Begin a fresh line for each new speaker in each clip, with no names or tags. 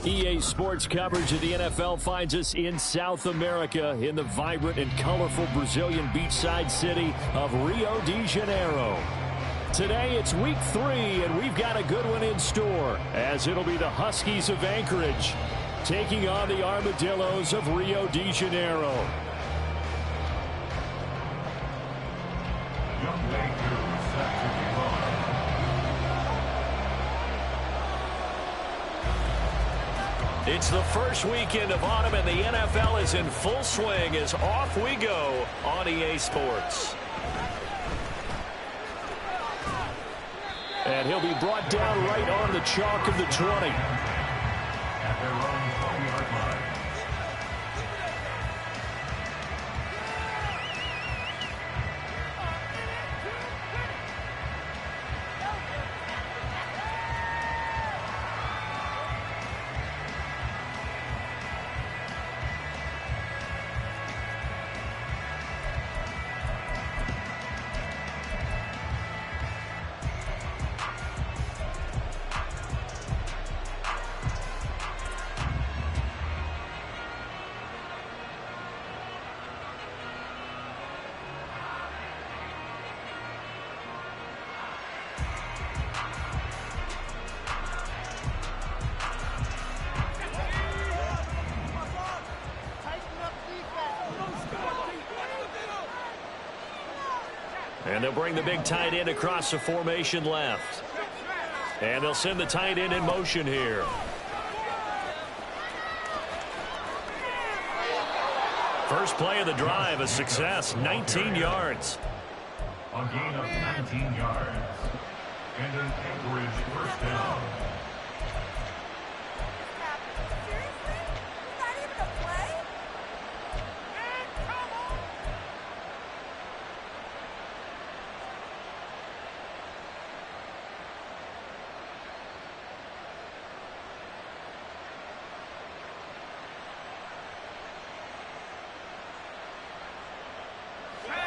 EA Sports coverage of the NFL finds us in South America in the vibrant and colorful Brazilian beachside city of Rio de Janeiro. Today it's week 3, and we've got a good one in store, as it'll be the Huskies of Anchorage taking on the Armadillos of Rio de Janeiro. It's the first weekend of autumn, and the NFL is in full swing as off we go on EA Sports. And he'll be brought down right on the chalk of the 20. At their own 20-yard line. And they'll bring the big tight end across the formation left. And they'll send the tight end in motion here. First play of the drive, a success, 19 yards.
A gain of 19 yards. And an Anchorage first down.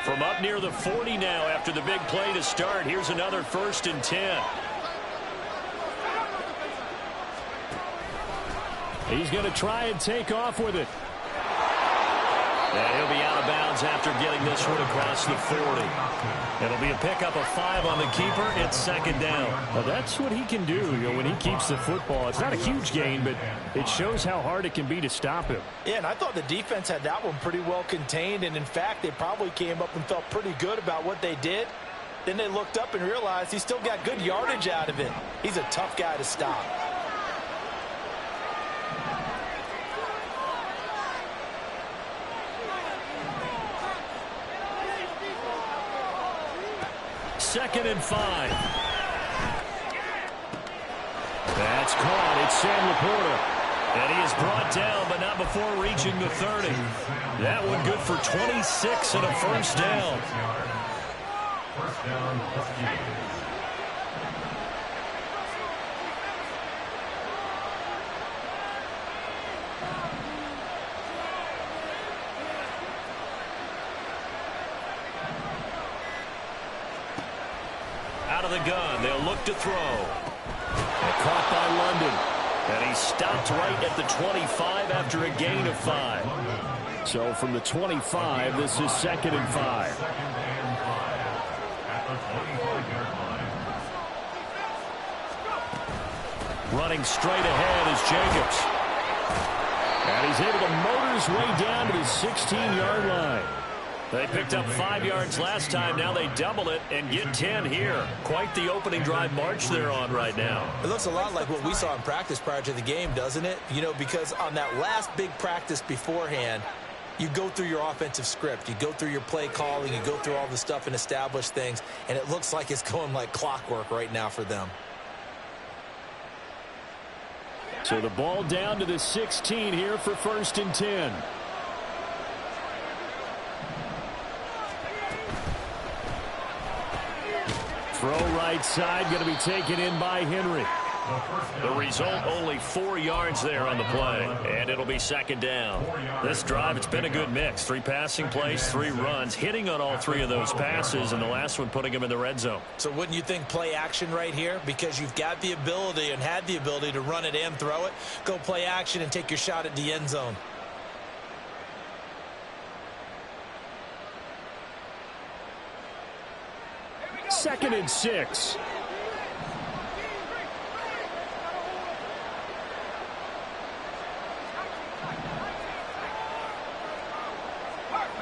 From up near the 40 now after the big play to start. Here's another 1st and 10. He's going to try and take off with it. And he'll be out of bounds after getting this one across the 40. It'll be a pickup of 5 on the keeper. It's 2nd down.
Well, that's what he can do, when he keeps the football. It's not a huge gain, but it shows how hard it can be to stop him.
Yeah, and I thought the defense had that one pretty well contained, and in fact, they probably came up and felt pretty good about what they did. Then they looked up and realized he still got good yardage out of it. He's a tough guy to stop.
Second and 5. That's caught. It's Sam Laporta. And he is brought down, but not before reaching the 30. That one good for 26 and a first down.
First down, Huskies.
Out of the gun, they'll look to throw. And caught by London. And he stopped right at the 25 after a gain of 5. So from the 25, this is 2nd and 5.
At the 25-yard line.
Running straight ahead is Jacobs. And he's able to motor his way down to the 16-yard line. They picked up 5 yards last time. Now they double it and get 10 here. Quite the opening drive march they're on right now.
It looks a lot like what we saw in practice prior to the game, doesn't it? Because on that last big practice beforehand, you go through your offensive script. You go through your play calling. You go through all the stuff and establish things. And it looks like it's going like clockwork right now for them.
So the ball down to the 16 here for 1st and 10. Throw right side, going to be taken in by Henry.
The result, only 4 yards there on the play, and it'll be second down. This drive, it's been a good mix. 3 passing plays, 3 runs, hitting on all 3 of those passes, and the last one putting him in the red zone.
So wouldn't you think play action right here? Because you've got the ability and had the ability to run it and throw it. Go play action and take your shot at the end zone.
Second and 6.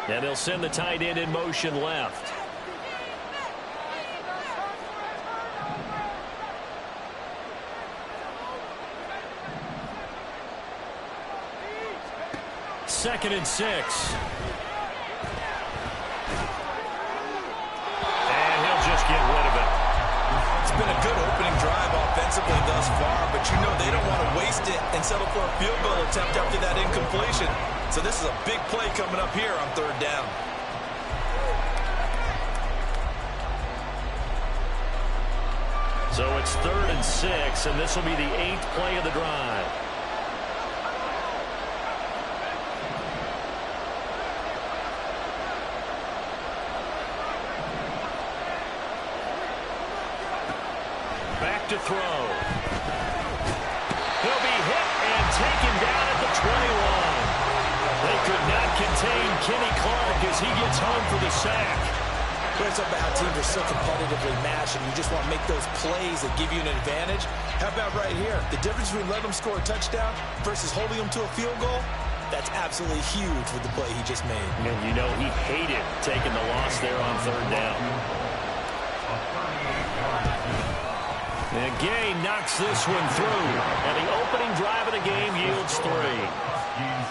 And they'll send the tight end in motion left. Second and 6.
And he'll just get rid of it.
It's been a good opening drive offensively thus far, but you know they don't want to waste it and settle for a field goal attempt after that incompletion. So this is a big play coming up here on third down.
So it's 3rd and 6, and this will be the 8th play of the drive. Back to throw. He'll be hit and taken down at the 21. They could not contain Kenny Clark as he gets home for the sack.
But it's about how teams are so competitively matched, and you just want to make those plays that give you an advantage. How about right here? The difference between letting them score a touchdown versus holding them to a field goal, that's absolutely huge with the play he just made.
And you know he hated taking the loss there on third down. And Gay knocks this one through. And the opening drive of the game yields 3.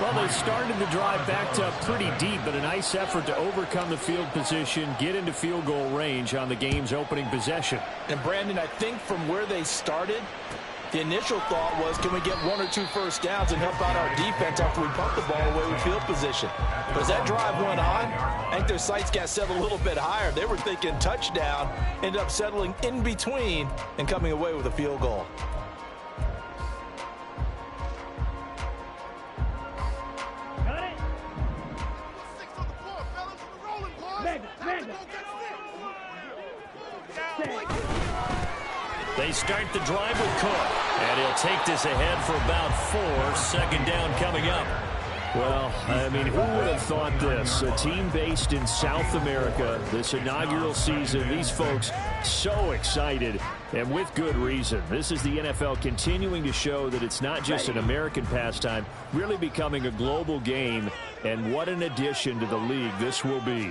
Well, they started the drive backed up pretty deep, but a nice effort to overcome the field position, get into field goal range on the game's opening possession.
And, Brandon, I think from where they started, the initial thought was, can we get 1 or 2 first downs and help out our defense after we pump the ball away with field position? But as that drive went on, I think their sights got set a little bit higher. They were thinking touchdown, ended up settling in between and coming away with a field goal.
They start the drive with Cook, and he'll take this ahead for about 4. Second down coming up. Well, I mean, who would have thought this? A team based in South America, this inaugural season, these folks so excited, and with good reason. This is the NFL continuing to show that it's not just an American pastime, really becoming a global game, and what an addition to the league this will be.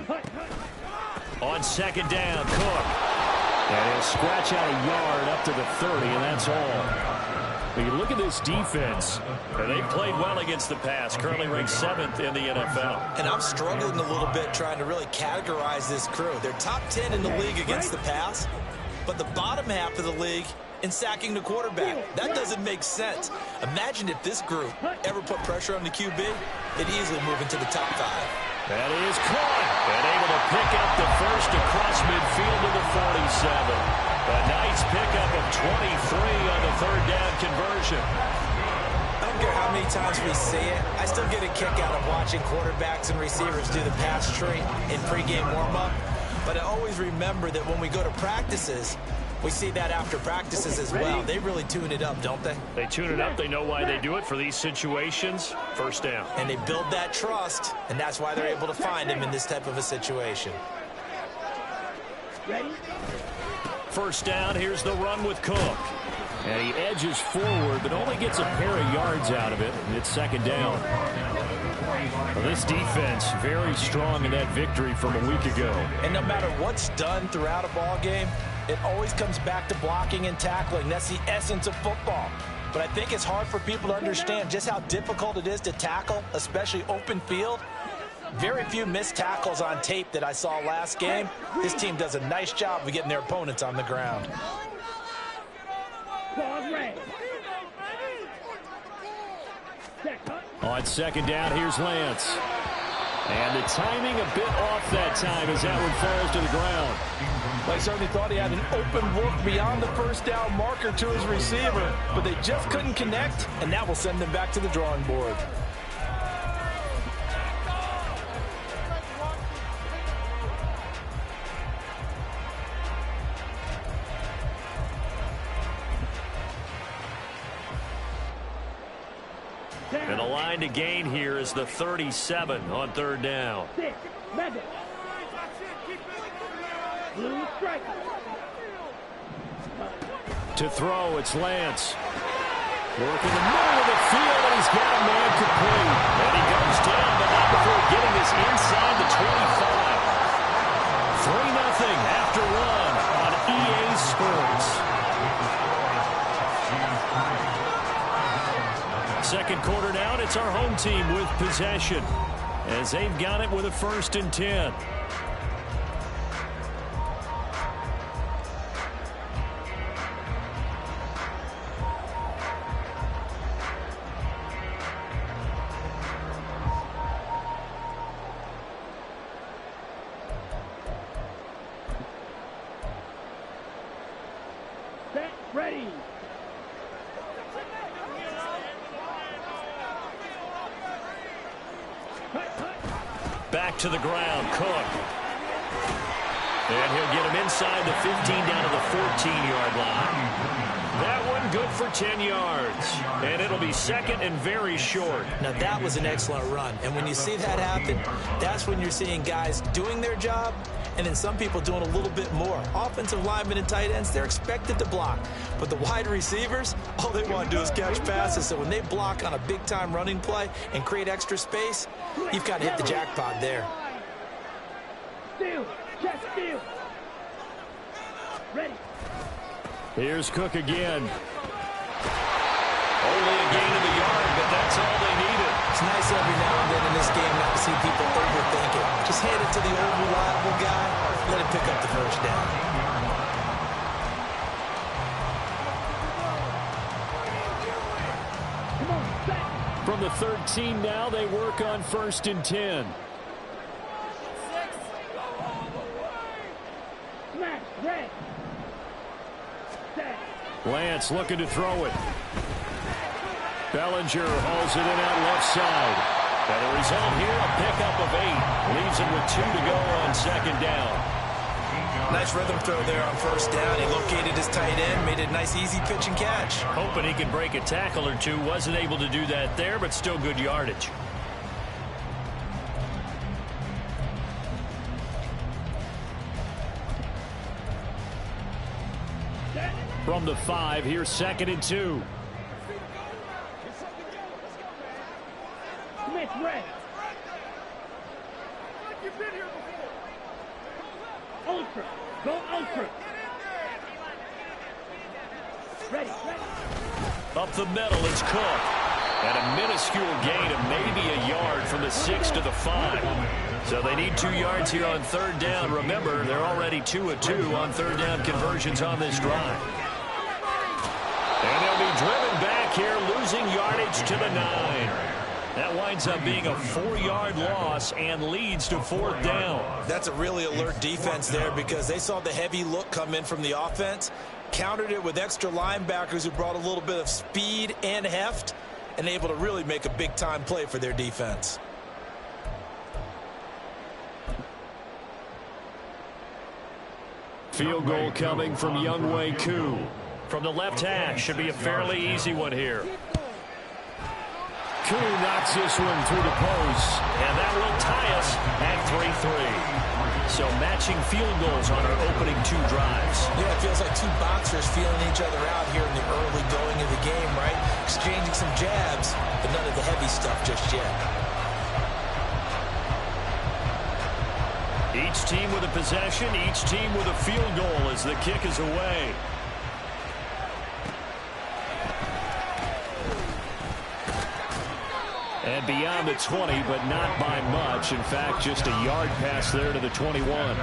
On second down, Cook. And he'll scratch out a yard up to the 30, and that's all. When you look at this defense, they played well against the pass, currently ranked 7th in the NFL.
And I'm struggling a little bit trying to really categorize this crew. They're top 10 in the league against the pass, but the bottom half of the league in sacking the quarterback. That doesn't make sense. Imagine if this group ever put pressure on the QB, they'd easily move into the top 5.
That is caught, and able to pick up the first across midfield to the 47. A nice pickup of 23 on the third down conversion.
I don't care how many times we see it, I still get a kick out of watching quarterbacks and receivers do the pass tree in pregame warm-up. But I always remember that when we go to practices, we see that after practices as well. They really tune it up, don't they?
They tune it up. They know why they do it for these situations. First down.
And they build that trust, and that's why they're able to find him in this type of a situation.
First down, here's the run with Cook. And he edges forward, but only gets a pair of yards out of it, and it's second down. Well, this defense very strong in that victory from a week ago.
And no matter what's done throughout a ball game, it always comes back to blocking and tackling. That's the essence of football. But I think it's hard for people to understand just how difficult it is to tackle, especially open field. Very few missed tackles on tape that I saw last game. This team does a nice job of getting their opponents on the ground. On second down, here's Lance.
And the timing a bit off that time as that one falls to the ground.
They certainly thought he had an open look beyond the first down marker to his receiver, but they just couldn't connect, and that will send them back to the drawing board.
And the line to gain here is the 37 on third down.
To throw, it's Lance. Working the middle of the field, and he's got a man complete.
And he goes down, but not before getting this inside the 25. 3-0 after one on EA Sports. Second quarter now, and it's our home team with possession as they've got it with a 1st and 10.
Set, ready.
Back to the ground, Cook. And he'll get him inside the 15 down to the 14-yard line. That one good for 10 yards. And it'll be second and very short.
Now, that was an excellent run. And when you see that happen, that's when you're seeing guys doing their job and then some people doing a little bit more. Offensive linemen and tight ends, they're expected to block. But the wide receivers, all they want to do is catch passes. So when they block on a big-time running play and create extra space, you've got to hit the jackpot there.
Steal, check, steal. Ready.
Here's Cook again.
Only a gain of a yard, but that's all they needed.
It's nice every now and then in this game not to see people overthink it. Just hand it to the old reliable guy, let him pick up the first down.
From the 13 now, they work on 1st and 10.
Smash, red. Set.
Lance looking to throw it. Bellinger hauls it in out left side. And the result here, a pickup of 8. Leaves him with 2 to go on 2nd down.
Nice rhythm throw there on 1st down. He located his tight end, made it a nice easy pitch and catch.
Hoping he could break a tackle or two. Wasn't able to do that there, but still good yardage.
From the 5, here's 2nd and 2.
Smith, red. Ultra. Go ultra. Ready, ready.
Up the middle, it's Cook. And a minuscule gain of maybe a yard from the 6 to the 5. So they need 2 yards here on 3rd down. Remember, they're already 2 of 2 on 3rd down conversions on this drive. And they'll be driven back here, losing yardage to the 9. That winds up being a 4-yard loss and leads to 4th down.
That's a really alert defense there because they saw the heavy look come in from the offense, countered it with extra linebackers who brought a little bit of speed and heft, and able to really make a big-time play for their defense.
Field goal coming from wk3.
From the left hash, should be a fairly easy one here.
Koo knocks this one through the post.
And that will tie us at 3-3. So matching field goals on our opening 2 drives.
Yeah, it feels like 2 boxers feeling each other out here in the early going of the game, right? Exchanging some jabs, but none of the heavy stuff just yet.
Each team with a possession, each team with a field goal as the kick is away.
And beyond the 20, but not by much. In fact, just a yard pass there to the 21.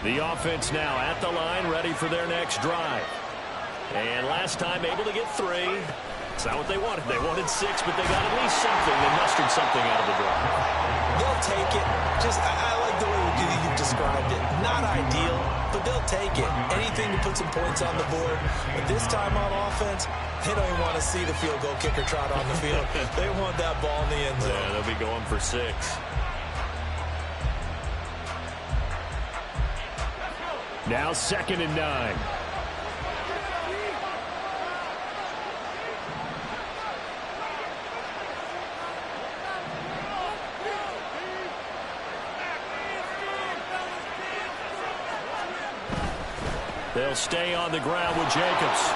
The offense now at the line, ready for their next drive. And last time able to get 3. It's not what they wanted. They wanted 6, but they got at least something. They mustered something out of the drive.
They'll take it. I like the way you've described it. Not ideal, but they'll take it. Anything to put some points on the board. But this time on offense, they don't even want to see the field goal kicker trot on the field. They want that ball in the end zone.
Yeah, they'll be going for 6.
Now 2nd and 9. They'll stay on the ground with Jacobs.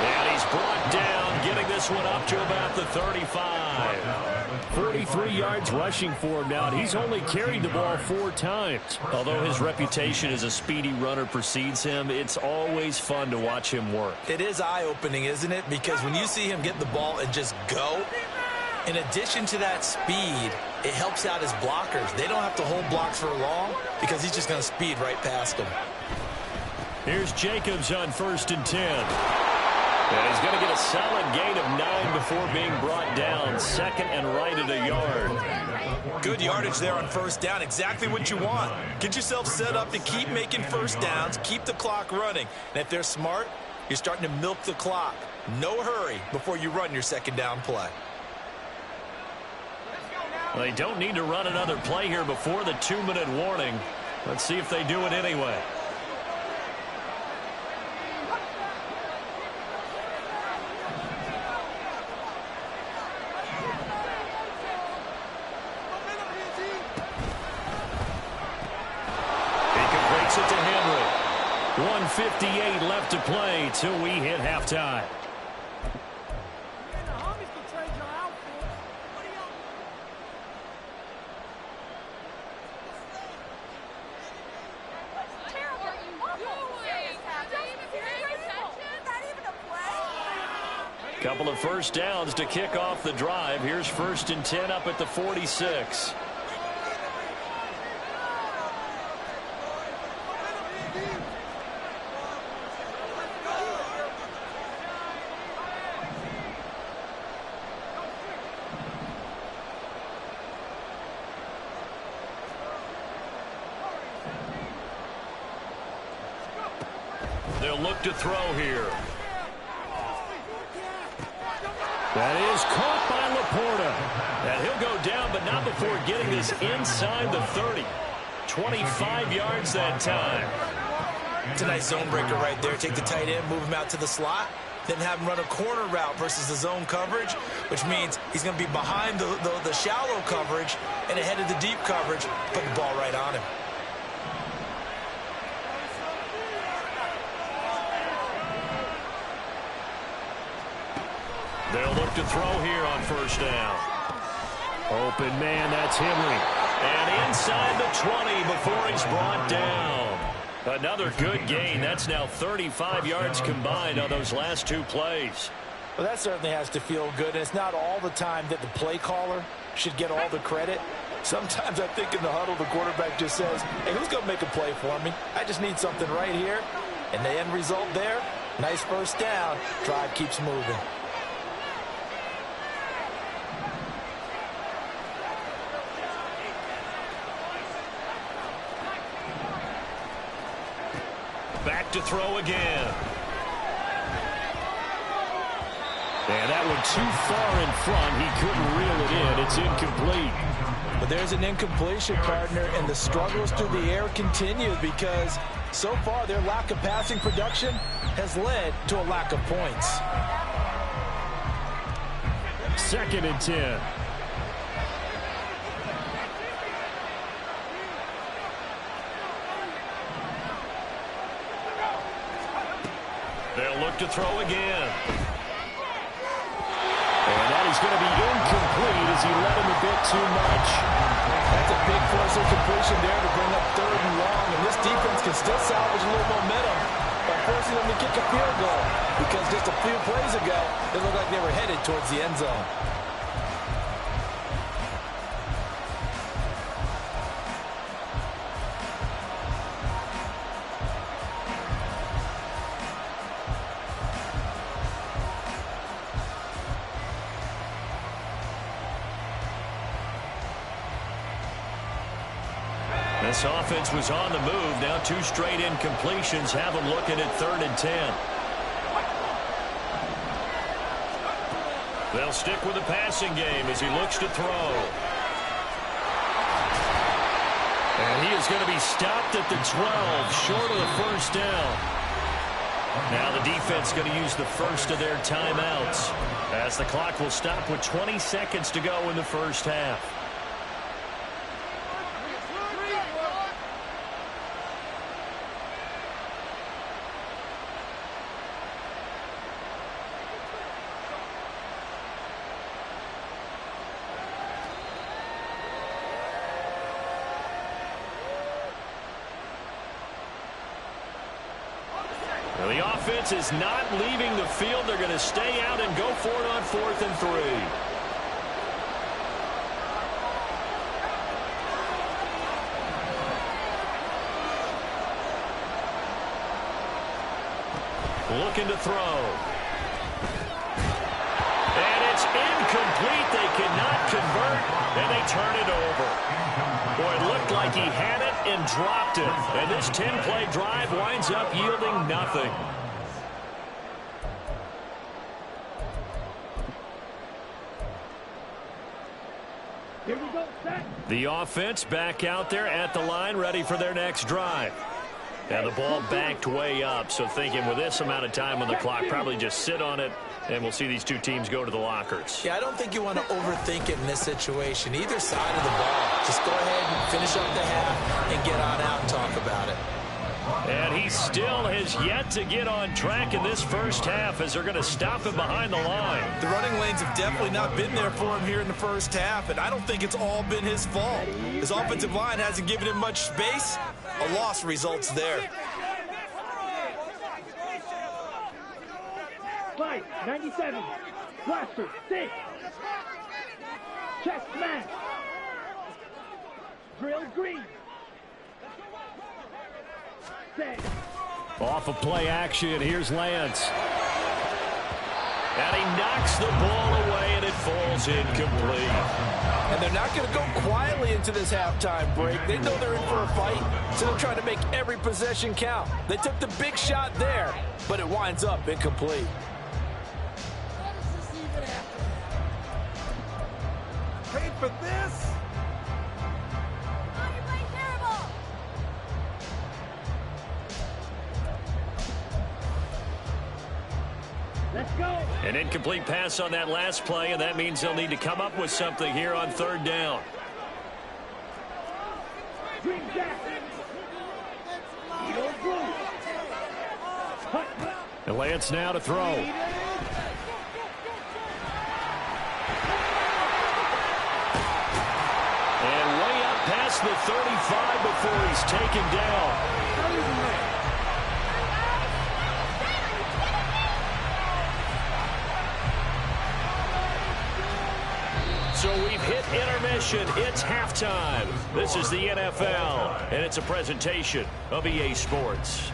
And he's brought down, getting this one up to about the 35. 43 yards rushing for him now, and he's only carried the ball 4 times. Although his reputation as a speedy runner precedes him, it's always fun to watch him work.
It is eye-opening, isn't it? Because when you see him get the ball and just go, in addition to that speed, it helps out his blockers. They don't have to hold blocks for long because he's just going to speed right past them.
Here's Jacobs on 1st and 10. And he's going to get a solid gain of 9 before being brought down. 2nd and right at a yard.
Good yardage there on 1st down. Exactly what you want. Get yourself set up to keep making 1st downs, keep the clock running. And if they're smart, you're starting to milk the clock. No hurry before you run your 2nd down play.
Well, they don't need to run another play here before the 2-minute warning. Let's see if they do it anyway. He completes it to Henry.
1:58 left to play till we hit halftime. Couple of 1st downs to kick off the drive. Here's 1st and 10 up at the 46. They'll look to throw here. That is caught by Laporta. And he'll go down, but not before getting this inside the 30. 25 yards that time.
It's a nice zone breaker right there. Take the tight end, move him out to the slot, then have him run a corner route versus the zone coverage, which means he's going to be behind the shallow coverage and ahead of the deep coverage. Put the ball right on him.
They'll look to throw here on 1st down.
Open man, that's Henry.
And inside the 20 before he's brought down. Another good gain. That's now 35 yards combined on those last 2 plays.
Well, that certainly has to feel good. And it's not all the time that the play caller should get all the credit. Sometimes I think in the huddle, the quarterback just says, hey, who's going to make a play for me? I just need something right here. And the end result there, nice 1st down. Drive keeps moving.
Back to throw again.
And that one too far in front. He couldn't reel it in. It's incomplete.
But there's an incompletion, partner, and the struggles through the air continue because so far their lack of passing production has led to a lack of points.
2nd and 10.
They'll look to throw again.
And that is going to be incomplete as he led him a bit too much.
That's a big force of completion there to bring up 3rd and long. And this defense can still salvage a little momentum by forcing them to kick a field goal. Because just a few plays ago, it looked like they were headed towards the end zone.
This offense was on the move. Now 2 straight incompletions have them looking at 3rd and 10. They'll stick with the passing game as he looks to throw. And he is going to be stopped at the 12, short of the first down. Now the defense going to use the first of their timeouts as the clock will stop with 20 seconds to go in the first half. The offense is not leaving the field. They're going to stay out and go for it on 4th and 3. Looking to throw. And it's incomplete. They cannot convert, and they turn it over. Boy, it looked like he had it and dropped it. And this 10-play drive winds up yielding nothing.
Here we go, set.
The offense back out there at the line, ready for their next drive. And the ball backed way up, so thinking with this amount of time on the clock, probably just sit on it, and we'll see these 2 teams go to the lockers.
Yeah, I don't think you want to overthink it in this situation. Either side of the ball. Just go ahead and finish up the half and get on out and talk about it.
And he still has yet to get on track in this first half as they're going to stop him behind the line.
The running lanes have definitely not been there for him here in the first half, and I don't think it's all been his fault. His offensive line hasn't given him much space. A loss results there.
Fight, 97. Blaster, 6. Chest smash. Drill green. Set.
Off of play action, here's Lance.
And he knocks the ball away, and it falls incomplete.
And they're not going to go quietly into this halftime break. They know they're in for a fight, so they're trying to make every possession count. They took the big shot there, but it winds up incomplete.
Paid for this?
Oh, you're playing terrible.
Let's go.
An incomplete pass on that last play, and that means they'll need to come up with something here on 3rd down.
Green jack. Eagle blue. Hut.
And Lance now to throw.
And way up past the 35 before he's taken down. So we've hit intermission. It's halftime. This is the NFL, and it's a presentation of EA Sports.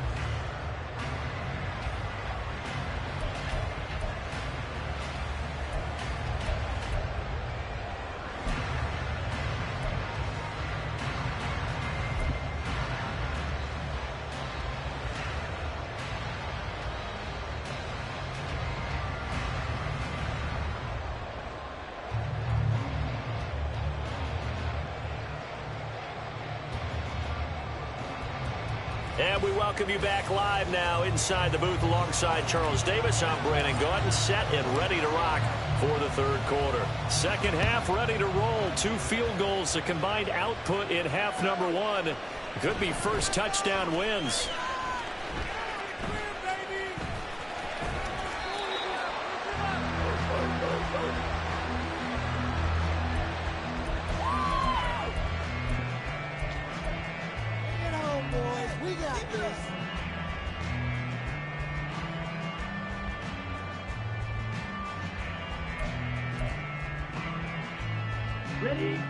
And we welcome you back live now inside the booth alongside Charles Davis. I'm Brandon Gaudin, set and ready to rock for the 3rd quarter. Second half ready to roll. 2 field goals, the combined output in half number 1. Could be first touchdown wins.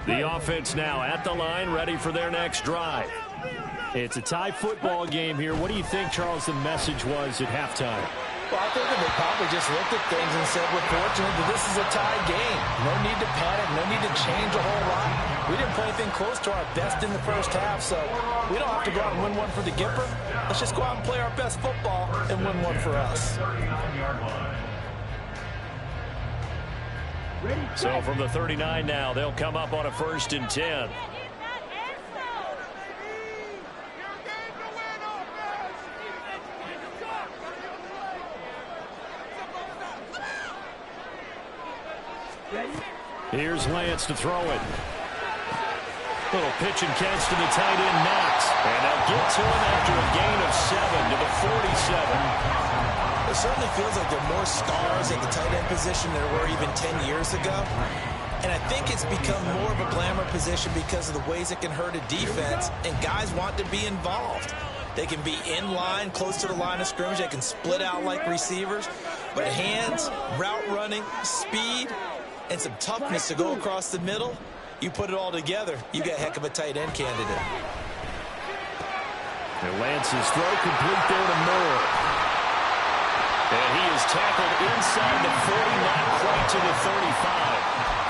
The offense now at the line, ready for their next drive.
It's a tie football game here. What do you think, Charles, the message was at halftime?
Well, I think that they probably just looked at things and said, we're fortunate that this is a tie game. No need to panic, no need to change a whole lot. We didn't play anything close to our best in the first half, so we don't have to go out and win one for the Gipper. Let's just go out and play our best football and win one for us.
So from the 39 now, they'll come up on a 1st and 10. Here's Lance to throw it. Little pitch and catch to the tight end, Knox. And they'll get to him after a gain of 7 to the 47.
It certainly feels like there are more stars at the tight end position than there were even 10 years ago. And I think it's become more of a glamour position because of the ways it can hurt a defense, and guys want to be involved. They can be in line, close to the line of scrimmage. They can split out like receivers. But hands, route running, speed, and some toughness to go across the middle, you put it all together, you got a heck of a tight end candidate.
And Lance's throw complete there to Moore. And he is tackled inside the 40, not quite to the 35.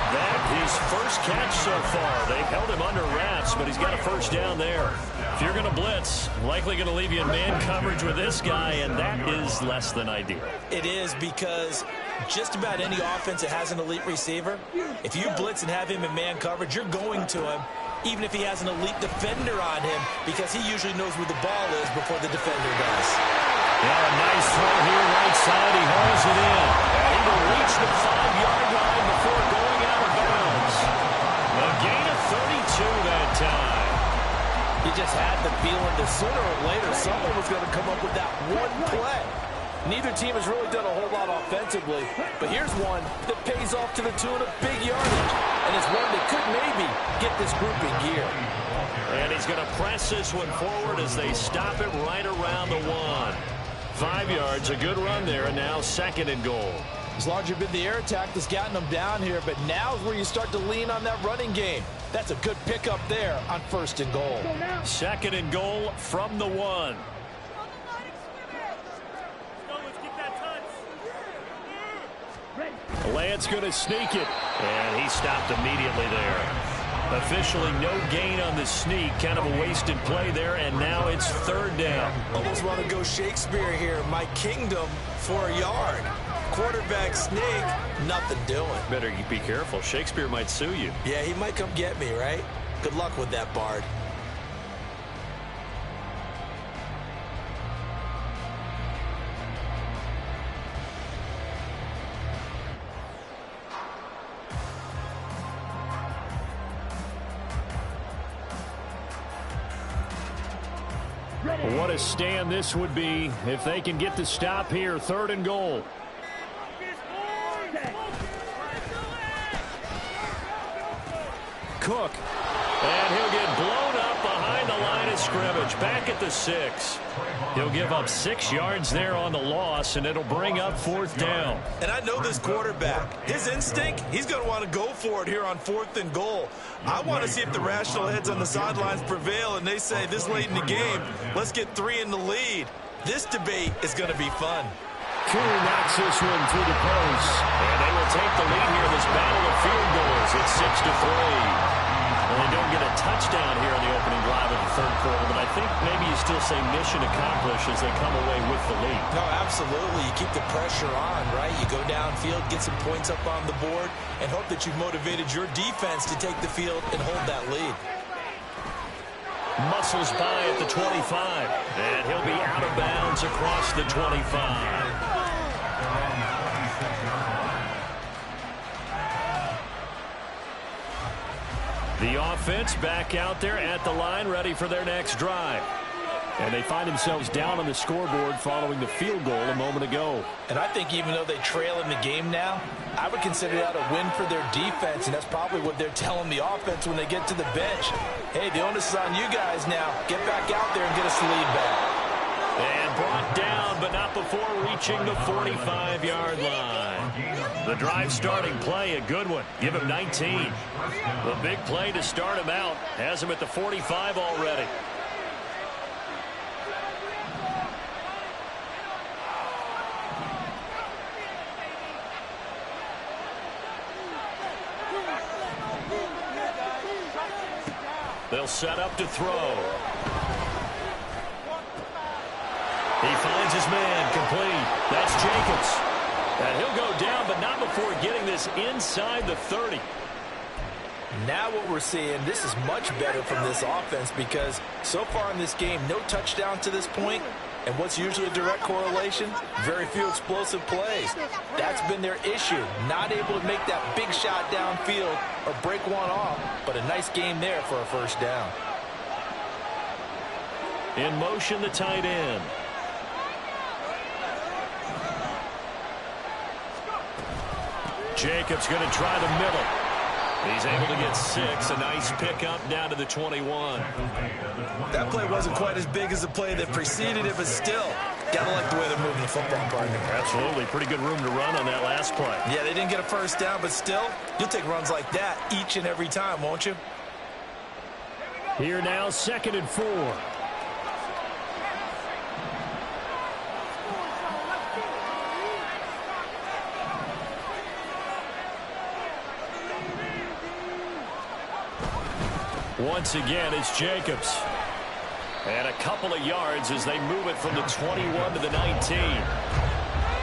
That his first catch so far. They've held him under wraps, but he's got a first down there. If you're going to blitz, likely going to leave you in man coverage with this guy, and that is less than ideal.
It is, because just about any offense that has an elite receiver, if you blitz and have him in man coverage, you're going to him, even if he has an elite defender on him, because he usually knows where the ball is before the defender does.
Yeah, a nice throw here right side. He hauls it in. And he will reach the 5-yard line before going out of bounds. A gain of 32 that time.
You just had the feeling that sooner or later someone was going to come up with that one play. Neither team has really done a whole lot offensively, but here's one that pays off to the tune of big yardage, and it's one that could maybe get this group in gear.
And he's going to press this one forward as they stop it right around the 1. 5 yards, a good run there, and now 2nd and goal.
It's largely been the air attack that's gotten them down here, but now is where you start to lean on that running game. That's a good pickup there on 1st and goal.
2nd and goal from the 1. Lance going to sneak it, and he stopped immediately there. Officially no gain on the sneak, kind of a wasted play there, and now it's 3rd down.
Almost want to go Shakespeare here. My kingdom for a yard. Quarterback sneak, nothing doing.
Better be careful. Shakespeare might sue you.
Yeah, he might come get me, right? Good luck with that, Bard.
What a stand this would be if they can get the stop here. 3rd and goal. Cook. And he'll get blown up behind the line of scrimmage. Back at the 6. He'll give up 6 yards there on the loss, and it'll bring up 4th down.
And I know this quarterback. His instinct, he's going to want to go for it here on 4th and goal. I want to see if the rational heads on the sidelines prevail, and they say this late in the game, let's get 3 in the lead. This debate is going to be fun.
Cool knocks this one through the post. And they will take the lead here in this battle of field goals. It's 6-3. Well, they don't get a touchdown here in the opening drive of the 3rd quarter, but I think maybe you still say mission accomplished as they come away with the lead.
No, absolutely. You keep the pressure on, right? You go downfield, get some points up on the board, and hope that you've motivated your defense to take the field and hold that lead.
Muscles by at the 25, and he'll be out of bounds across the 25. The offense back out there at the line, ready for their next drive. And they find themselves down on the scoreboard following the field goal a moment ago.
And I think even though they trail in the game now, I would consider that a win for their defense, and that's probably what they're telling the offense when they get to the bench. Hey, the onus is on you guys now. Get back out there and get us the lead back.
And brought down, but not before reaching the 45-yard line. The drive starting play, a good one. Give him 19. The big play to start him out. Has him at the 45 already.
They'll set up to throw. He finds his man complete. That's Jacobs. And he'll go down, but not before getting this inside the 30.
Now what we're seeing, this is much better from this offense because so far in this game, no touchdown to this point. And what's usually a direct correlation? Very few explosive plays. That's been their issue. Not able to make that big shot downfield or break one off, but a nice game there for a first down.
In motion, the tight end. Jacobs going to try the middle. He's able to get 6. A nice pickup down to the 21.
That play wasn't quite as big as the play that preceded it, but still, gotta like the way they're moving the football, partner.
Absolutely. Pretty good room to run on that last play.
Yeah, they didn't get a first down, but still, you'll take runs like that each and every time, won't you?
Here now, 2nd and 4. Once again, it's Jacobs. And a couple of yards as they move it from the 21 to the 19.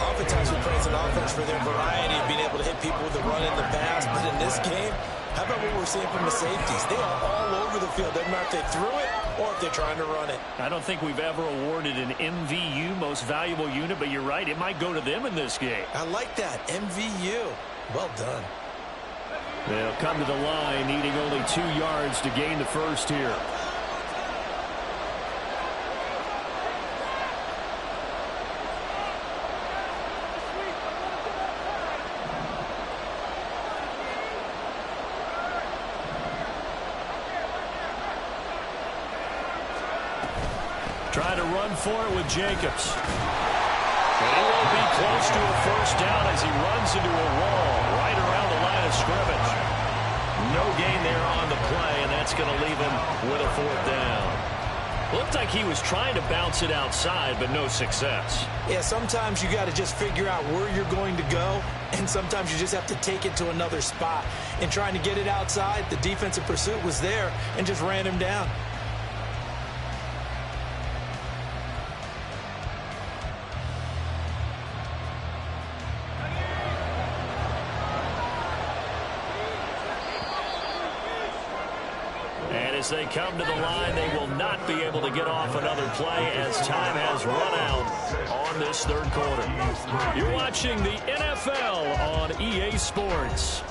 Oftentimes we praise an offense for their variety of being able to hit people with the run in the pass, but in this game, how about what we're seeing from the safeties? They are all over the field. Doesn't matter if they threw it or if they're trying to run it.
I don't think we've ever awarded an MVU, most valuable unit, but you're right, it might go to them in this game.
I like that, MVU. Well done.
They'll come to the line, needing only 2 yards to gain the first here. Trying to run for it with Jacobs. And he will be close to a first down as he runs into a wall right around the line of scrimmage. No gain there on the play, and that's going to leave him with a 4th down. Looked like he was trying to bounce it outside, but no success.
Yeah, sometimes you got to just figure out where you're going to go, and sometimes you just have to take it to another spot. And trying to get it outside, the defensive pursuit was there and just ran him down.
As they come to the line, they will not be able to get off another play as time has run out on this 3rd quarter. You're watching the NFL on EA Sports.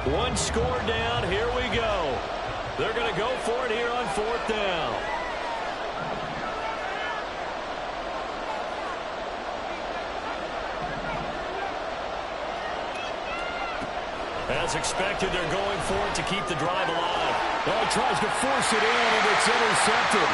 One score down. Here we go. They're going to go for it here on 4th down. As expected, they're going for it to keep the drive alive. Oh, he tries to force it in, and it's intercepted.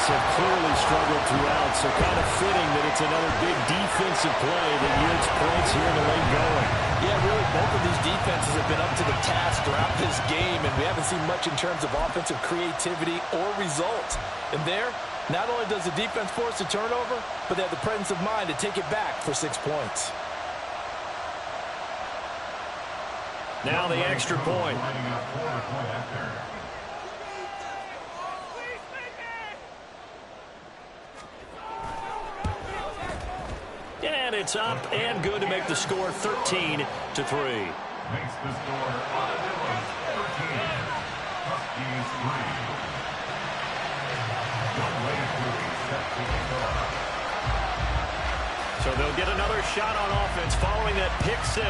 Have clearly struggled throughout, so kind of fitting that it's another big defensive play that yields points here in the late going.
Yeah, really, both of these defenses have been up to the task throughout this game, and we haven't seen much in terms of offensive creativity or results. And there, not only does the defense force a turnover, but they have the presence of mind to take it back for 6 points.
Now the extra point. And it's up and good to make the score 13-3.
Makes the score Armadillos 13, Huskies 3.
So they'll get another shot on offense following that pick 6.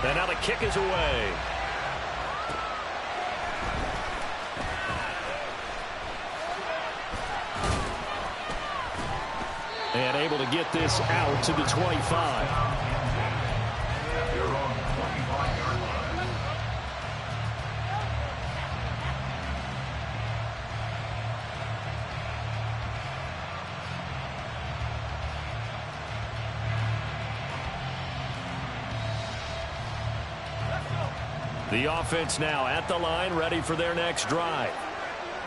And now the kick is away.
And able to get this out to the 25.
They're on the 25-yard line.
The offense now at the line, ready for their next drive.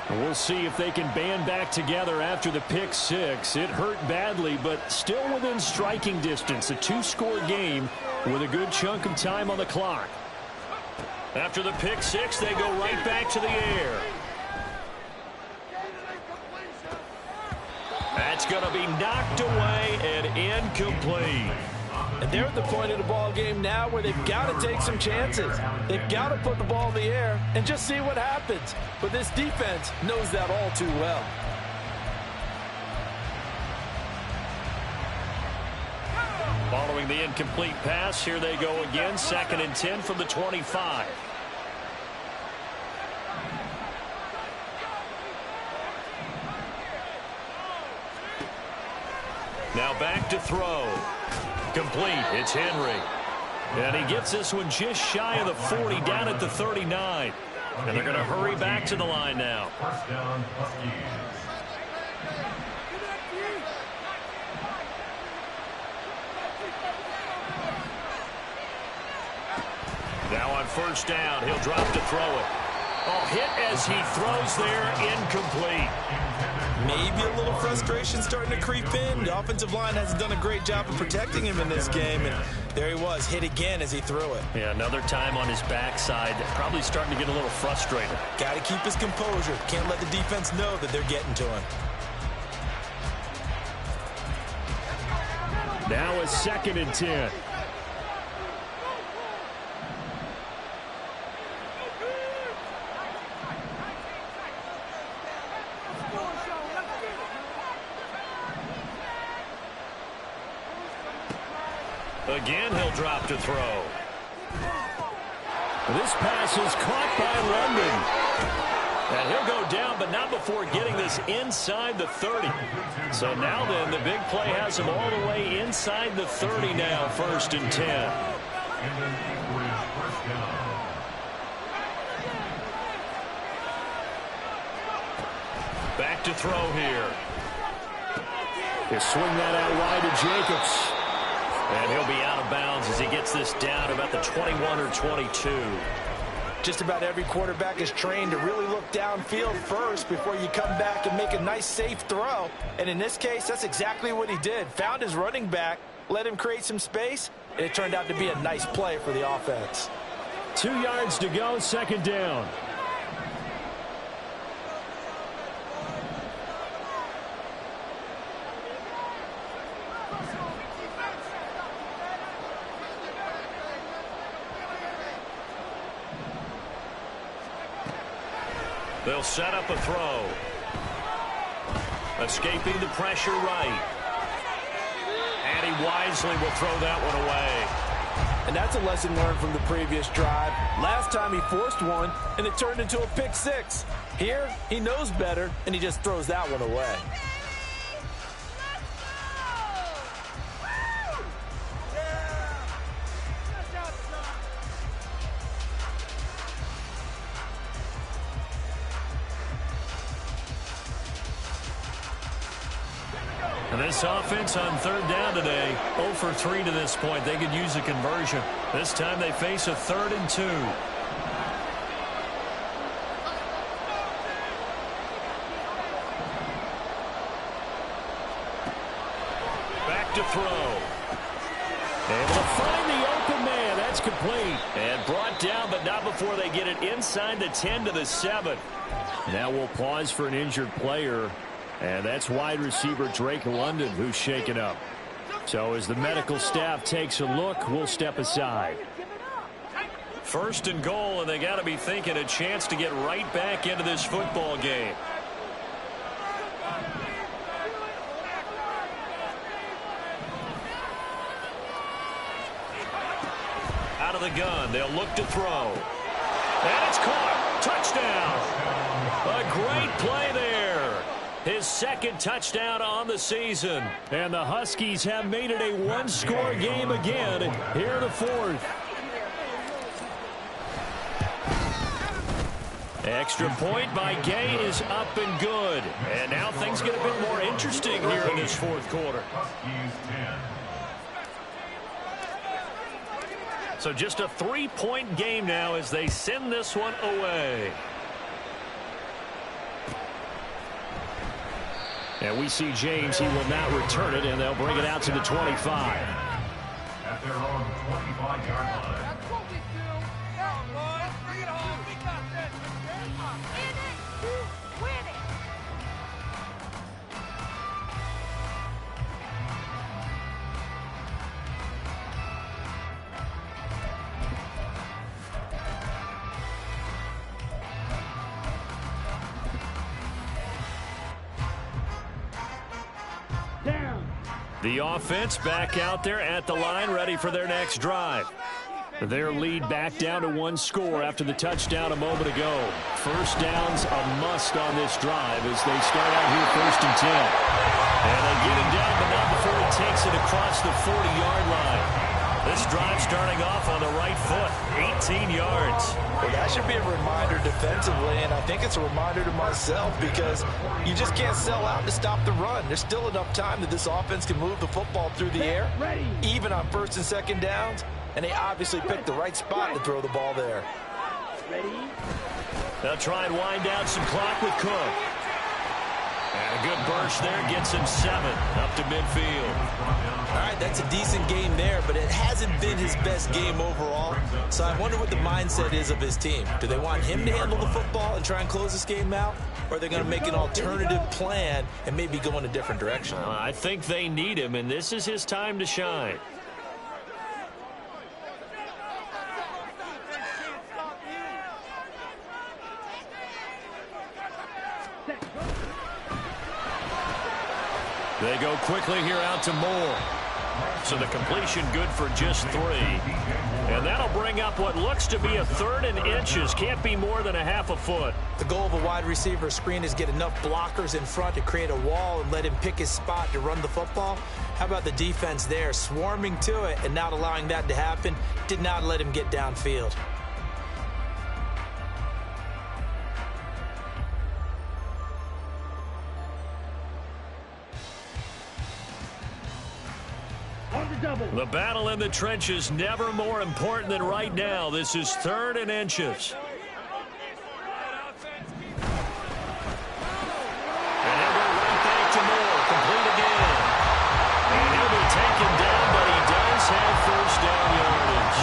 And we'll see if they can band back together after the pick six. It hurt badly, but still within striking distance. A two-score game with a good chunk of time on the clock.
After the pick six, they go right back to the air. That's going to be knocked away and incomplete.
And they're at the point of the ball game now where they've got to take some chances. They've got to put the ball in the air and just see what happens. But this defense knows that all too well.
Following the incomplete pass, here they go again. 2nd and 10 from the 25. Now back to throw. Complete. It's Henry. And he gets this one just shy of the 40, down at the 39. And they're going to hurry back to the line now.
First down, Huskies.
Now on first down, he'll drop to throw it. Oh, hit as he throws there, incomplete.
Maybe a little frustration starting to creep in. The offensive line hasn't done a great job of protecting him in this game. And there he was, hit again as he threw it.
Yeah, another time on his backside. Probably starting to get a little frustrated.
Got to keep his composure. Can't let the defense know that they're getting to him.
Now a 2nd and 10.
Again, he'll drop to throw.
This pass is caught by London.
And he'll go down, but not before getting this inside the 30. So now then, the big play has him all the way inside the 30 now, 1st and 10.
And an Anchorage first down.
Back to throw here.
They swing that out wide to Jacobs.
And he'll be out of bounds as he gets this down about the 21 or 22.
Just about every quarterback is trained to really look downfield first before you come back and make a nice, safe throw. And in this case, that's exactly what he did. Found his running back, let him create some space, and it turned out to be a nice play for the offense.
2 yards to go, 2nd down.
They'll set up a throw. Escaping the pressure right. And he wisely will throw that one away.
And that's a lesson learned from the previous drive. Last time he forced one, and it turned into a pick six. Here, he knows better, and he just throws that one away.
And this offense on 3rd down today, 0 for 3 to this point. They could use a conversion. This time they face a 3rd and 2. Back to throw.
Able to find the open man. That's complete.
And brought down, but not before they get it inside the 10 to the 7.
Now we'll pause for an injured player. And that's wide receiver Drake London who's shaken up. So as the medical staff takes a look, we'll step aside.
1st and goal, and they got to be thinking a chance to get right back into this football game. Out of the gun, they'll look to throw. And it's caught. Touchdown. A great play there. his second touchdown on the season.
And the Huskies have made it a one-score game again here in the fourth. Extra point by Gay is up and good. And now things get a bit more interesting here in this fourth quarter. So just a 3-point game now as they send this one away. And we see James. He will not return it, and they'll bring it out to the 25.
At their own 25-yard line.
That's what we do. Now, boys, bring it home. We got this. In it, win it. Down.
The offense back out there at the line, ready for their next drive. Their lead back down to one score after the touchdown a moment ago. First down's a must on this drive as they start out here 1st and 10. And they get him down, but not before he takes it across the 40-yard line. This drive starting off on the right foot, 18 yards.
Well, that should be a reminder defensively, and I think it's a reminder to myself because you just can't sell out to stop the run. There's still enough time that this offense can move the football through the air, even on 1st and 2nd downs, and they obviously picked the right spot to throw the ball there.
They'll try and wind down some clock with Cook. And a good burst there gets him 7 up to midfield.
All right, that's a decent game there, but it hasn't been his best game overall. So I wonder what the mindset is of his team. Do they want him to handle the football and try and close this game out? Or are they going to make an alternative plan and maybe go in a different direction?
I think they need him, and this is his time to shine. They go quickly here out to Moore. So the completion good for just 3. And that'll bring up what looks to be a 3rd and inches. Can't be more than a half a foot.
The goal of a wide receiver screen is get enough blockers in front to create a wall and let him pick his spot to run the football. How about the defense there, swarming to it and not allowing that to happen? Did not let him get downfield.
The battle in the trenches never more important than right now. This is 3rd and inches. And he'll go right back to Moore. Complete again. And he'll be taken down, but he does have 1st down yardage.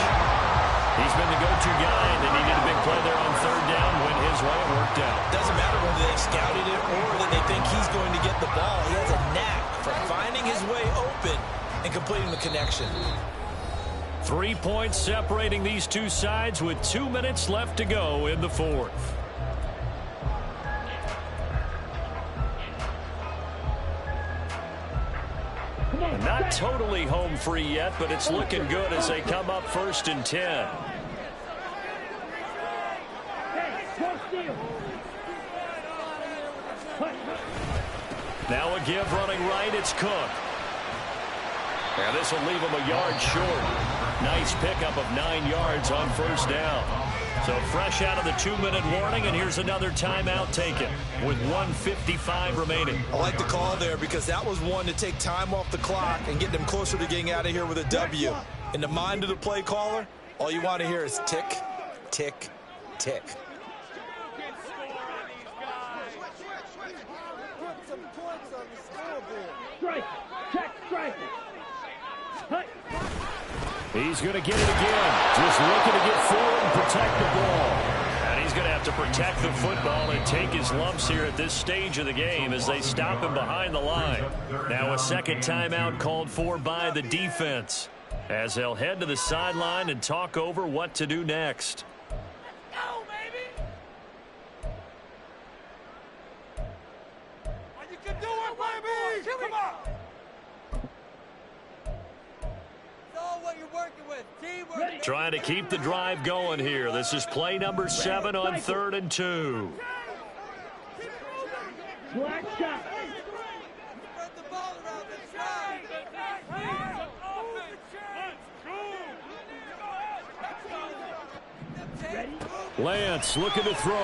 He's been the go-to guy, and they needed a big play there on 3rd down. Went his way, it worked out.
Doesn't matter whether they scouted it or that they think he's going to get the ball. He has a knack for finding his way open and completing the connection.
3 points separating these two sides with 2 minutes left to go in the fourth. Not totally home free yet, but it's looking good as they come up 1st and 10. Now a give running right, it's Cook. And this will leave him a yard short. Nice pickup of 9 yards on 1st down. So fresh out of the 2-minute warning, and here's another timeout taken with 1:55 remaining.
I like the call there because that was one to take time off the clock and get them closer to getting out of here with a W. In the mind of the play caller, all you want to hear is tick, tick, tick.
Strike. Check strike.
He's going to get it again. Just looking to get forward and protect the ball. And he's going to have to protect the football and take his lumps here at this stage of the game as they stop him behind the line. Now a second timeout called for by the defense as they'll head to the sideline and talk over what to do next.
Go, baby. You can do it, baby. Come on. What you're working with. Teamwork.
Trying to keep the drive going here. This is play number 7 on 3rd and 2.
Black shot.
Lance looking to throw.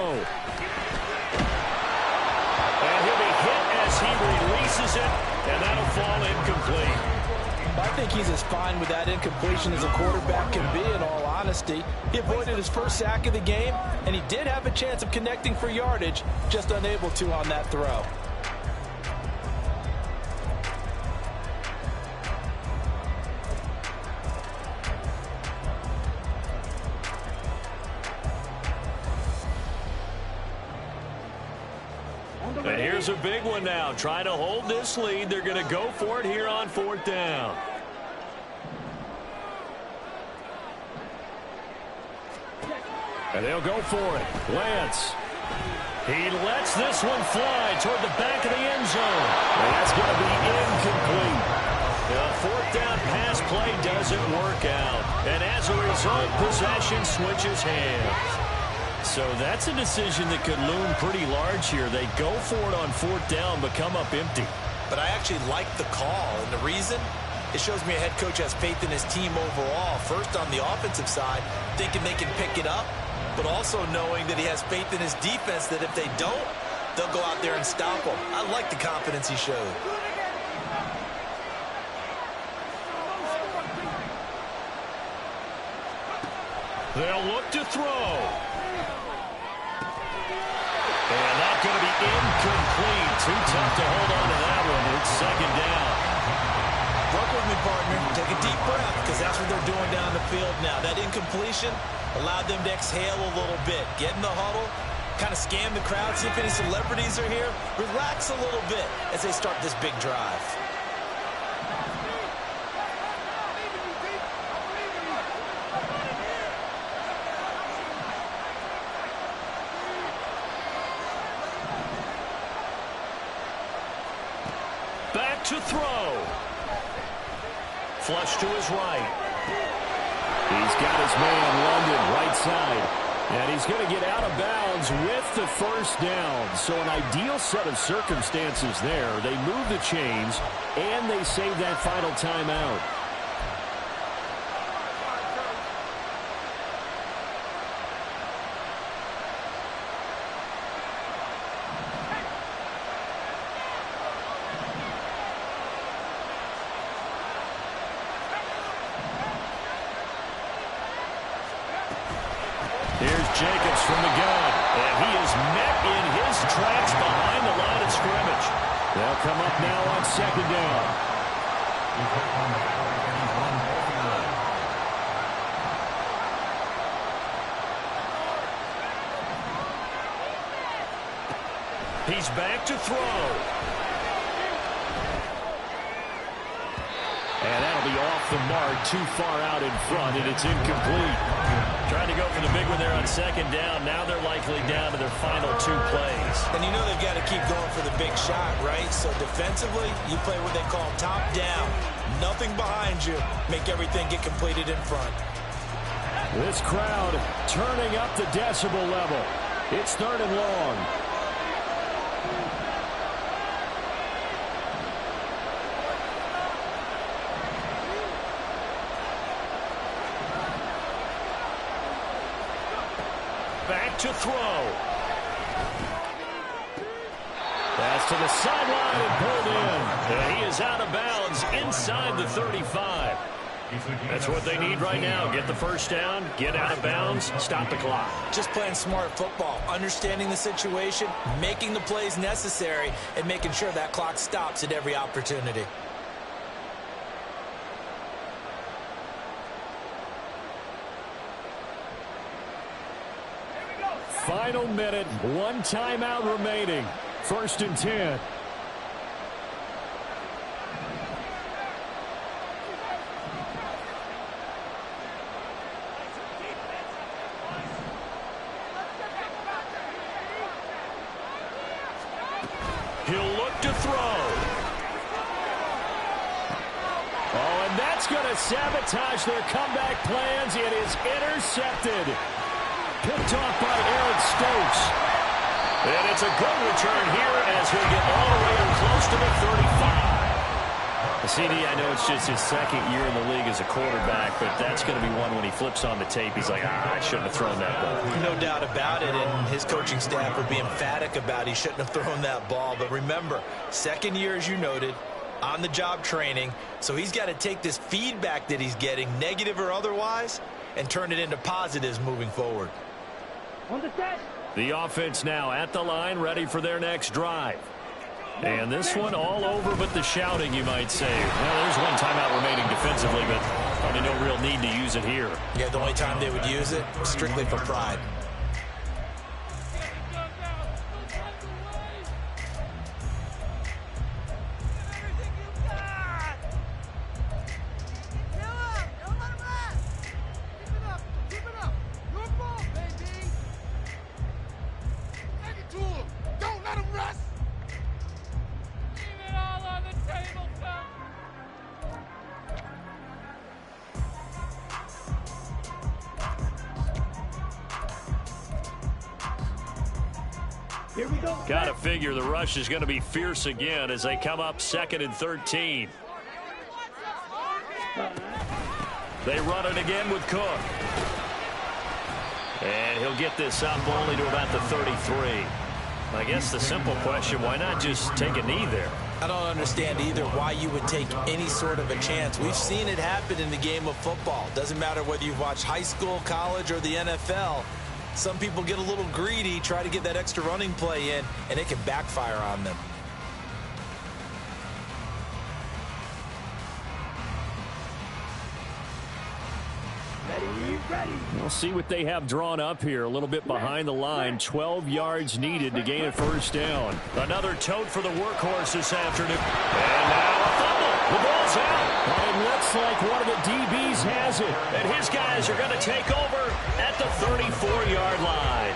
And he'll be hit as he releases it, and that'll fall incomplete.
I think he's as fine with that incompletion as a quarterback can be, in all honesty. He avoided his first sack of the game, and he did have a chance of connecting for yardage, just unable to on that throw.
And here's a big one now. Trying to hold this lead. They're going to go for it here on 4th down.
And they'll go for it. Lance.
He lets this one fly toward the back of the end zone.
And that's going to be incomplete.
The 4th down pass play doesn't work out. And as a result, possession switches hands. So that's a decision that could loom pretty large here. They go for it on 4th down, but come up empty.
But I actually like the call, and the reason? It shows me a head coach has faith in his team overall. First, on the offensive side, thinking they can pick it up, but also knowing that he has faith in his defense that if they don't, they'll go out there and stop them. I like the confidence he showed.
They'll look to throw. And that's going to be incomplete. Too tough to hold on to that one. It's 2nd down.
Work with me, partner. Take a deep breath, because that's what they're doing down the field now. That incompletion allowed them to exhale a little bit. Get in the huddle, kind of scan the crowd, see if any celebrities are here. Relax a little bit as they start this big drive.
Back to throw. Flush to his right.
He's got his man London right side. And he's going to get out of bounds with the 1st down. So an ideal set of circumstances there. They move the chains, and they save that final timeout.
Here's Jacobs from the gun. And he is met in his tracks behind the line of scrimmage.
They'll come up now on 2nd down.
He's back to throw.
And that'll be off the mark, too far out in front, and it's incomplete.
Trying to go for the big one there on 2nd down. Now they're likely down to their final 2 plays.
And you know they've got to keep going for the big shot, right? So defensively, you play what they call top down. Nothing behind you. Make everything get completed in front.
This crowd turning up the decibel level. It's 3rd and long.
Back to throw.
Pass to the sideline and pulled in.
And he is out of bounds inside the 35. That's what they need right now. Get the 1st down, get out of bounds, stop the clock.
Just playing smart football, understanding the situation, making the plays necessary, and making sure that clock stops at every opportunity.
Final minute, 1 timeout remaining. 1st and 10.
He'll look to throw.
Oh, and that's going to sabotage their comeback plans. It is intercepted. Picked off by Aaron Stokes.
And it's a good return here as he'll get all the way close to the 35. CD, I know it's just his second year in the league as a quarterback, but that's going to be one when he flips on the tape. He's like, I shouldn't have thrown that ball.
No doubt about it, and his coaching staff would be emphatic about he shouldn't have thrown that ball. But remember, second year, as you noted, on-the-job training, so he's got to take this feedback that he's getting, negative or otherwise, and turn it into positives moving forward.
The offense now at the line, ready for their next drive. And this one all over but the shouting, you might say. Well, there's one timeout remaining defensively, but probably no real need to use it here.
Yeah, the only time they would use it, strictly for pride.
Got to figure the rush is going to be fierce again as they come up 2nd and 13. They run it again with Cook. And he'll get this up only to about the 33. I guess the simple question, why not just take a knee there?
I don't understand either why you would take any sort of a chance. We've seen it happen in the game of football. Doesn't matter whether you've watched high school, college, or the NFL. Some people get a little greedy, try to get that extra running play in, and it can backfire on them.
We'll see what they have drawn up here. A little bit behind the line. 12 yards needed to gain a first down.
Another tote for the workhorse this afternoon. And now a fumble. The ball's out.
It looks like one of the DBs has it.
And his guys are going to take over at the 34-yard line.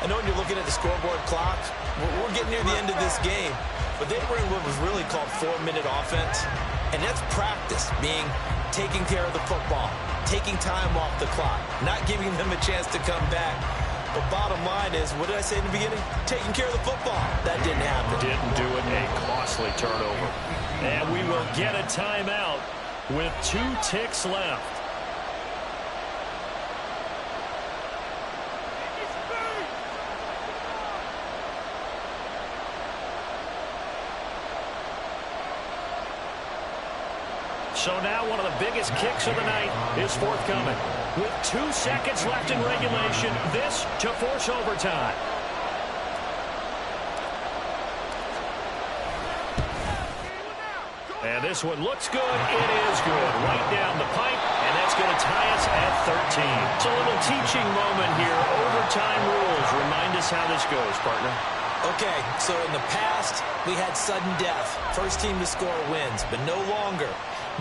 I know when you're looking at the scoreboard clock, we're getting near the end of this game, but they were in what was really called 4-minute offense, and that's practice, being taking care of the football, taking time off the clock, not giving them a chance to come back. But bottom line is, what did I say in the beginning? Taking care of the football. That didn't happen.
Didn't do it. A costly turnover.
And we will get a timeout with 2 ticks left.
So now one of the biggest kicks of the night is forthcoming. With 2 seconds left in regulation, this to force overtime. And this one looks good. It is good. Right down the pipe, and that's going to tie us at 13. It's a little teaching moment here. Overtime rules. Remind us how this goes, partner.
Okay, so in the past, we had sudden death. First team to score wins, but no longer.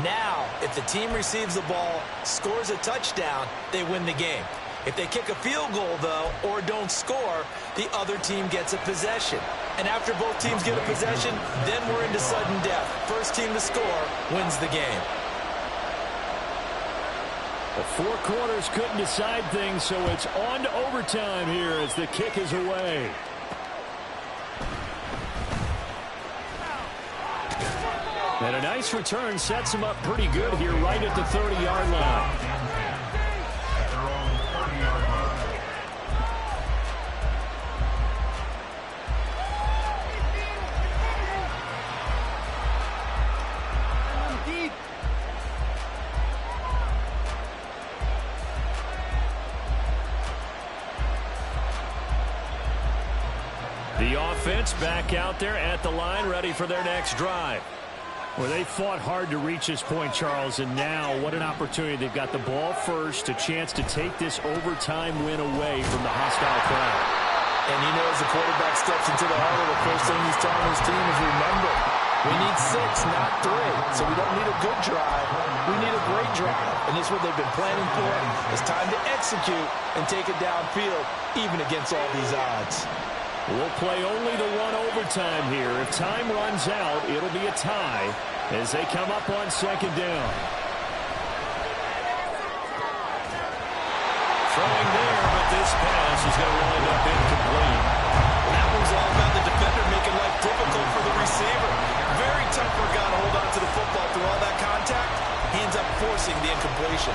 Now, if the team receives the ball, scores a touchdown, they win the game. If they kick a field goal, though, or don't score, the other team gets a possession. And after both teams get a possession, then we're into sudden death. First team to score wins the game.
The 4 quarters couldn't decide things, so it's on to overtime here as the kick is away. And a nice return sets him up pretty good here right at the 30-yard line.
At their own 30-yard line.
The offense back out there at the line, ready for their next drive. Well, they fought hard to reach this point, Charles, and now what an opportunity. They've got the ball first, a chance to take this overtime win away from the hostile crowd.
And you know, as the quarterback steps into the huddle, the first thing he's telling his team is, remember, we need 6, not 3. So we don't need a good drive. We need a great drive. And this is what they've been planning for. It's time to execute and take it downfield, even against all these odds.
We'll play only the 1 overtime here. If time runs out, it'll be a tie as they come up on 2nd down.
Throwing there, but this pass is going to wind up incomplete.
That one's all about the defender making life difficult for the receiver. Very tough for a guy to hold on to the football through forcing the incompletion.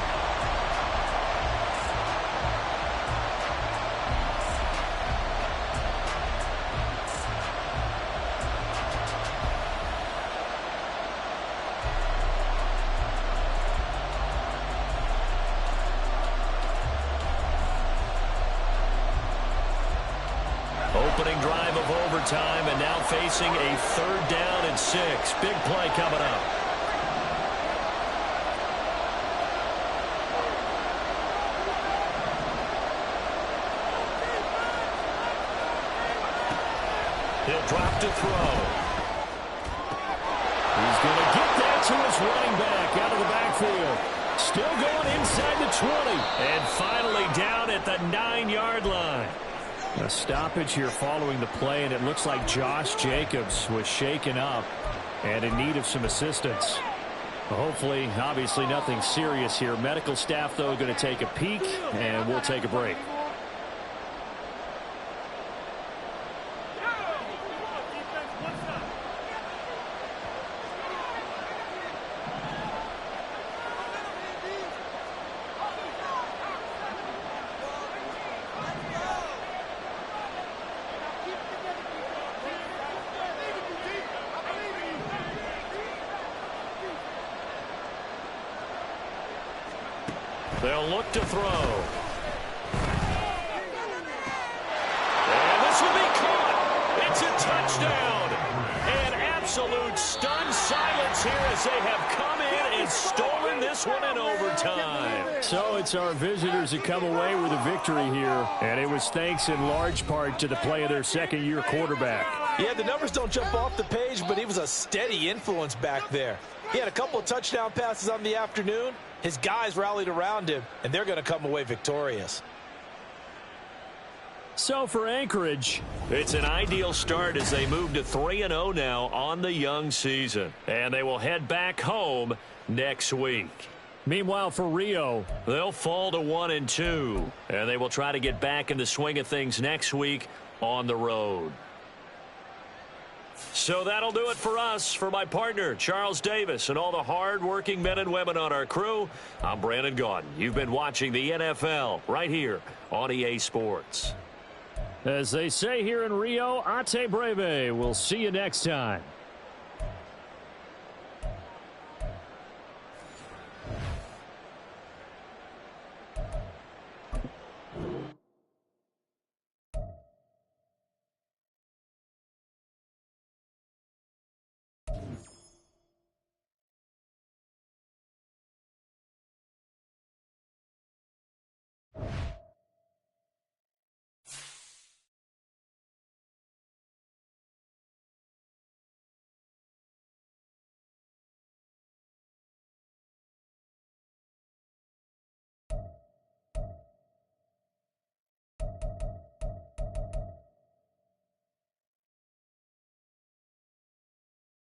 Opening drive of overtime, and now facing a 3rd down and 6. Big play coming up. He'll drop to throw. He's going to get that to his running back out of the backfield. Still going inside the 20. And finally down at the 9-yard line. A stoppage here following the play, and it looks like Josh Jacobs was shaken up and in need of some assistance. Hopefully, obviously nothing serious here. Medical staff, though, going to take a peek, and we'll take a break. They'll look to throw. And this will be caught. It's a touchdown. An absolute stunned silence here as they have come in and stolen this one in overtime. So it's our visitors that come away with a victory here, and it was thanks in large part to the play of their second-year quarterback.
Yeah, the numbers don't jump off the page, but he was a steady influence back there. He had a couple of touchdown passes on the afternoon. His guys rallied around him, and they're going to come away victorious.
So for Anchorage, it's an ideal start as they move to 3-0 now on the young season. And they will head back home next week. Meanwhile, for Rio, they'll fall to 1-2. And they will try to get back in the swing of things next week on the road. So that'll do it for us. For my partner, Charles Davis, and all the hard-working men and women on our crew, I'm Brandon Gaudin. You've been watching the NFL right here on EA Sports. As they say here in Rio, Ate Breve. We'll see you next time.